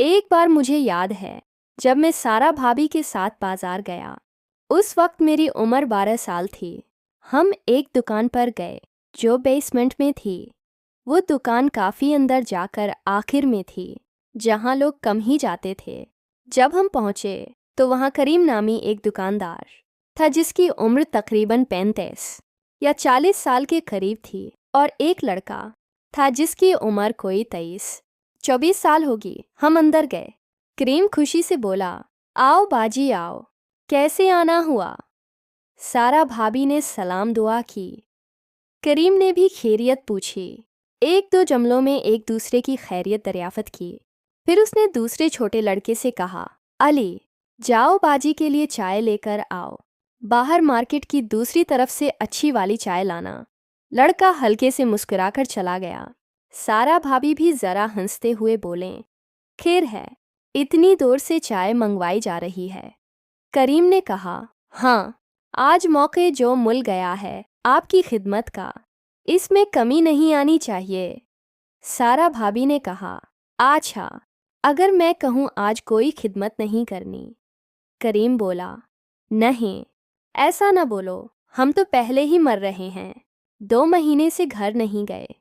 एक बार मुझे याद है जब मैं सारा भाभी के साथ बाजार गया। उस वक्त मेरी उम्र 12 साल थी। हम एक दुकान पर गए जो बेसमेंट में थी। वो दुकान काफ़ी अंदर जाकर आखिर में थी, जहाँ लोग कम ही जाते थे। जब हम पहुँचे तो वहाँ करीम नामी एक दुकानदार था जिसकी उम्र तकरीबन 35 या 40 साल के करीब थी, और एक लड़का था जिसकी उम्र कोई 23-24 साल होगी। हम अंदर गए। करीम खुशी से बोला, आओ बाजी आओ, कैसे आना हुआ। सारा भाभी ने सलाम दुआ की। करीम ने भी खैरियत पूछी। एक दो जुमलों में एक दूसरे की खैरियत दरियाफ्त की। फिर उसने दूसरे छोटे लड़के से कहा, अली जाओ बाजी के लिए चाय लेकर आओ, बाहर मार्केट की दूसरी तरफ से अच्छी वाली चाय लाना। लड़का हल्के से मुस्कुराकर चला गया। सारा भाभी भी ज़रा हंसते हुए बोले, खैर है, इतनी दूर से चाय मंगवाई जा रही है। करीम ने कहा, हाँ, आज मौके जो मिल गया है आपकी खिदमत का, इसमें कमी नहीं आनी चाहिए। सारा भाभी ने कहा, अच्छा, अगर मैं कहूँ आज कोई खिदमत नहीं करनी। करीम बोला, नहीं, ऐसा न बोलो, हम तो पहले ही मर रहे हैं, 2 महीने से घर नहीं गए।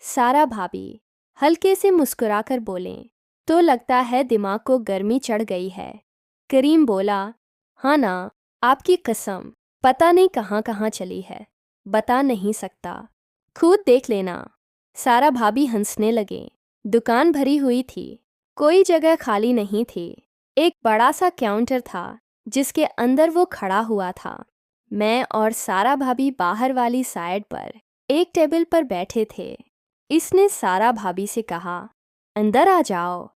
सारा भाभी हल्के से मुस्कुराकर बोले, तो लगता है दिमाग को गर्मी चढ़ गई है। करीम बोला, हाँ ना, आपकी कसम, पता नहीं कहाँ कहाँ चली है, बता नहीं सकता, खुद देख लेना। सारा भाभी हंसने लगे। दुकान भरी हुई थी, कोई जगह खाली नहीं थी। एक बड़ा सा काउंटर था जिसके अंदर वो खड़ा हुआ था। मैं और सारा भाभी बाहर वाली साइड पर एक टेबल पर बैठे थे। इसने सारा भाभी से कहा, अंदर आ जाओ,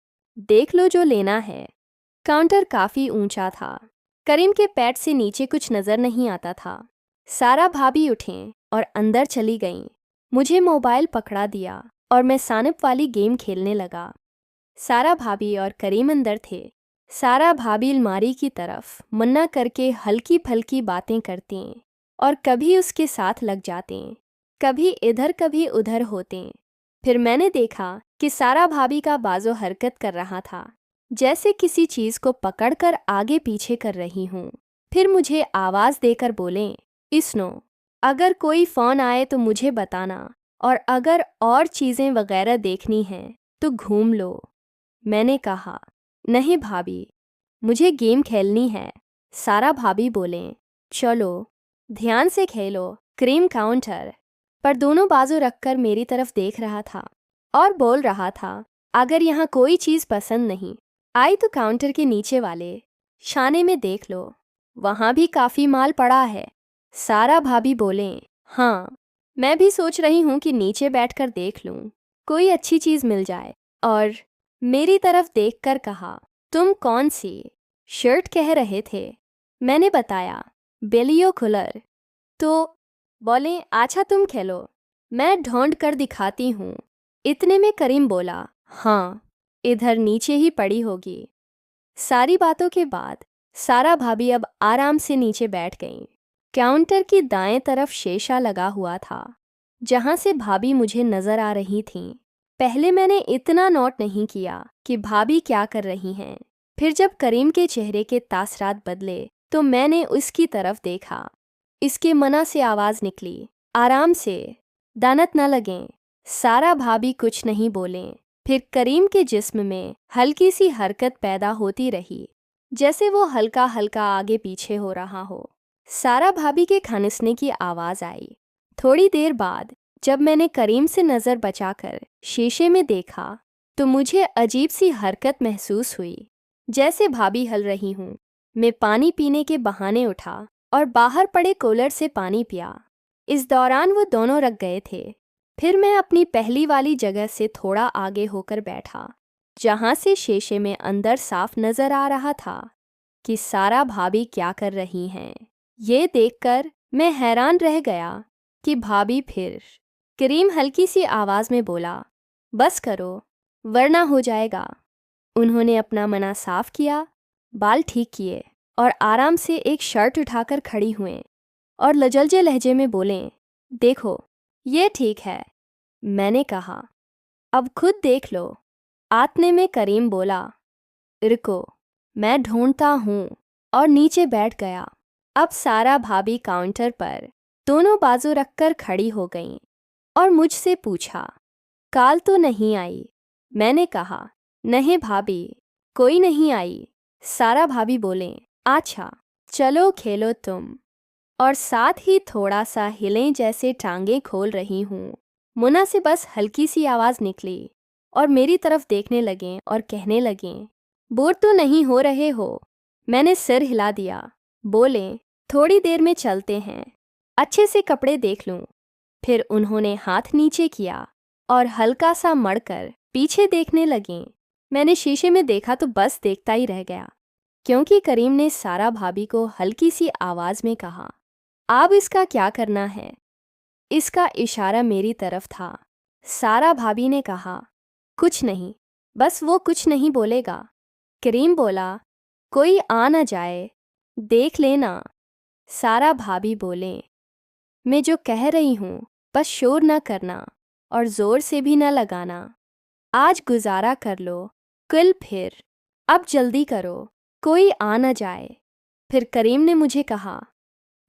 देख लो जो लेना है। काउंटर काफ़ी ऊंचा था। करीम के पैर से नीचे कुछ नज़र नहीं आता था। सारा भाभी उठें और अंदर चली गईं। मुझे मोबाइल पकड़ा दिया और मैं सानप वाली गेम खेलने लगा। सारा भाभी और करीम अंदर थे। सारा भाभी अलमारी की तरफ मुन्ना करके हल्की फल्की बातें करती और कभी उसके साथ लग जाते, कभी इधर कभी उधर होते। फिर मैंने देखा कि सारा भाभी का बाजू हरकत कर रहा था, जैसे किसी चीज़ को पकड़कर आगे पीछे कर रही हूँ। फिर मुझे आवाज़ देकर बोले, इसनो, अगर कोई फ़ोन आए तो मुझे बताना, और अगर और चीज़ें वगैरह देखनी हैं तो घूम लो। मैंने कहा, नहीं भाभी, मुझे गेम खेलनी है। सारा भाभी बोले, चलो ध्यान से खेलो। करीम काउंटर पर दोनों बाजू रखकर मेरी तरफ देख रहा था और बोल रहा था, अगर यहाँ कोई चीज़ पसंद नहीं आई तो काउंटर के नीचे वाले शाने में देख लो, वहाँ भी काफ़ी माल पड़ा है। सारा भाभी बोले, हाँ, मैं भी सोच रही हूँ कि नीचे बैठकर देख लूँ, कोई अच्छी चीज़ मिल जाए। और मेरी तरफ देखकर कहा, तुम कौन सी शर्ट कह रहे थे? मैंने बताया, बेलियो कूलर। तो बोले, अच्छा तुम खेलो, मैं ढूंढ कर दिखाती हूँ। इतने में करीम बोला, हाँ, इधर नीचे ही पड़ी होगी। सारी बातों के बाद सारा भाभी अब आराम से नीचे बैठ गईं। काउंटर की दाएं तरफ शीशा लगा हुआ था, जहां से भाभी मुझे नजर आ रही थीं। पहले मैंने इतना नोट नहीं किया कि भाभी क्या कर रही हैं। फिर जब करीम के चेहरे के तासरात बदले तो मैंने उसकी तरफ देखा। इसके मना से आवाज़ निकली, आराम से, दानत न लगें। सारा भाभी कुछ नहीं बोलें। फिर करीम के जिस्म में हल्की सी हरकत पैदा होती रही, जैसे वो हल्का हल्का आगे पीछे हो रहा हो। सारा भाभी के खानिसने की आवाज़ आई। थोड़ी देर बाद जब मैंने करीम से नज़र बचाकर शीशे में देखा तो मुझे अजीब सी हरकत महसूस हुई, जैसे भाभी हल रही हूँ। मैं पानी पीने के बहाने उठा और बाहर पड़े कूलर से पानी पिया। इस दौरान वो दोनों रख गए थे। फिर मैं अपनी पहली वाली जगह से थोड़ा आगे होकर बैठा, जहाँ से शीशे में अंदर साफ नज़र आ रहा था कि सारा भाभी क्या कर रही हैं। ये देखकर मैं हैरान रह गया कि भाभी फिर। करीम हल्की सी आवाज़ में बोला, बस करो वरना हो जाएगा। उन्होंने अपना मना साफ किया, बाल ठीक किए और आराम से एक शर्ट उठाकर खड़ी हुए और लजलजे लहजे में बोलें, देखो ये ठीक है। मैंने कहा, अब खुद देख लो। आतने में करीम बोला, रुको, मैं ढूंढता हूँ, और नीचे बैठ गया। अब सारा भाभी काउंटर पर दोनों बाजू रखकर खड़ी हो गईं और मुझसे पूछा, काल तो नहीं आई? मैंने कहा, नहीं भाभी, कोई नहीं आई। सारा भाभी बोले, अच्छा चलो खेलो तुम। और साथ ही थोड़ा सा हिलें जैसे टांगे खोल रही हूँ। मुन्ना से बस हल्की सी आवाज़ निकली और मेरी तरफ देखने लगे और कहने लगे, बोर तो नहीं हो रहे हो? मैंने सिर हिला दिया। बोले, थोड़ी देर में चलते हैं, अच्छे से कपड़े देख लूँ। फिर उन्होंने हाथ नीचे किया और हल्का सा मड़कर पीछे देखने लगे। मैंने शीशे में देखा तो बस देखता ही रह गया, क्योंकि करीम ने सारा भाभी को हल्की सी आवाज़ में कहा, अब इसका क्या करना है? इसका इशारा मेरी तरफ था। सारा भाभी ने कहा, कुछ नहीं, बस वो कुछ नहीं बोलेगा। करीम बोला, कोई आ न जाए, देख लेना। सारा भाभी बोले, मैं जो कह रही हूँ बस शोर न करना और ज़ोर से भी न लगाना। आज गुजारा कर लो, कल फिर। अब जल्दी करो, कोई आ न जाए। फिर करीम ने मुझे कहा,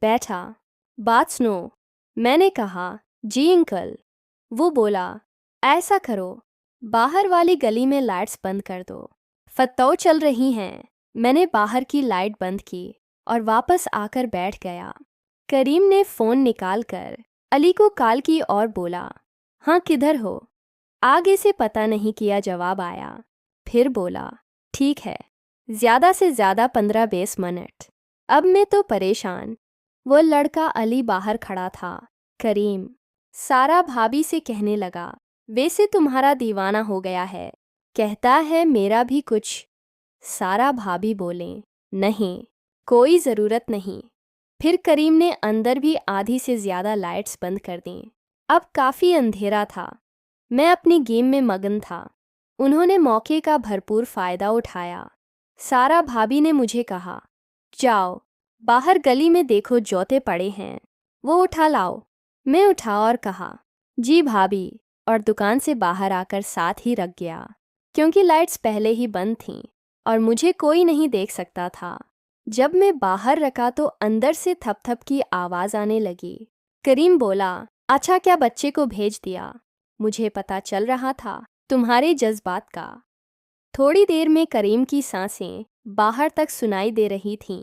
बैठा, बात सुनो। मैंने कहा, जी अंकल। वो बोला, ऐसा करो, बाहर वाली गली में लाइट्स बंद कर दो, फतौ चल रही हैं। मैंने बाहर की लाइट बंद की और वापस आकर बैठ गया। करीम ने फ़ोन निकालकर अली को कॉल की और बोला, हाँ किधर हो? आगे से पता नहीं किया जवाब आया। फिर बोला, ठीक है, ज़्यादा से ज़्यादा 15-20 मिनट। अब मैं तो परेशान। वो लड़का अली बाहर खड़ा था। करीम सारा भाभी से कहने लगा, वैसे तुम्हारा दीवाना हो गया है, कहता है मेरा भी कुछ। सारा भाभी बोले, नहीं, कोई ज़रूरत नहीं। फिर करीम ने अंदर भी आधी से ज़्यादा लाइट्स बंद कर दी। अब काफ़ी अंधेरा था। मैं अपनी गेम में मगन था। उन्होंने मौके का भरपूर फ़ायदा उठाया। सारा भाभी ने मुझे कहा, जाओ बाहर गली में देखो, जूते पड़े हैं, वो उठा लाओ। मैं उठा और कहा, जी भाभी, और दुकान से बाहर आकर साथ ही रख गया, क्योंकि लाइट्स पहले ही बंद थीं और मुझे कोई नहीं देख सकता था। जब मैं बाहर रखा तो अंदर से थप थप की आवाज़ आने लगी। करीम बोला, अच्छा क्या बच्चे को भेज दिया? मुझे पता चल रहा था तुम्हारे जज्बात का। थोड़ी देर में करीम की सांसें बाहर तक सुनाई दे रही थीं।